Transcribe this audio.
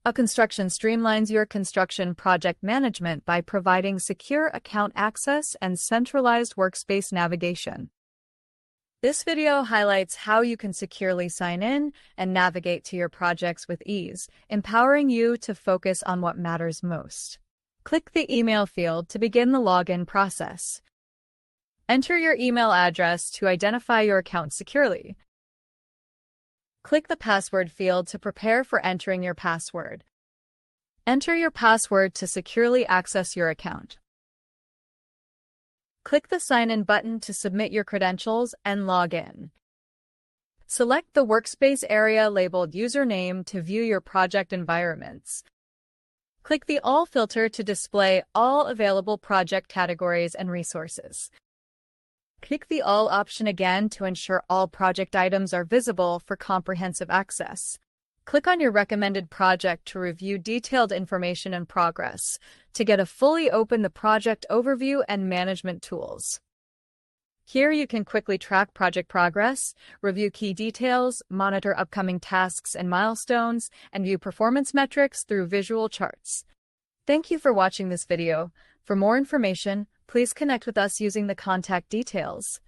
OConstruction streamlines your construction project management by providing secure account access and centralized workspace navigation. This video highlights how you can securely sign in and navigate to your projects with ease, empowering you to focus on what matters most. Click the email field to begin the login process. Enter your email address to identify your account securely. Click the password field to prepare for entering your password. Enter your password to securely access your account. Click the Sign In button to submit your credentials and log in. Select the workspace area labeled Username to view your project environments. Click the All filter to display all available project categories and resources. Click the All option again to ensure all project items are visible for comprehensive access. Click on your recommended project to review detailed information and progress, to get a fully open the project overview and management tools. Here you can quickly track project progress, review key details, monitor upcoming tasks and milestones, and view performance metrics through visual charts. Thank you for watching this video. For more information, please connect with us using the contact details.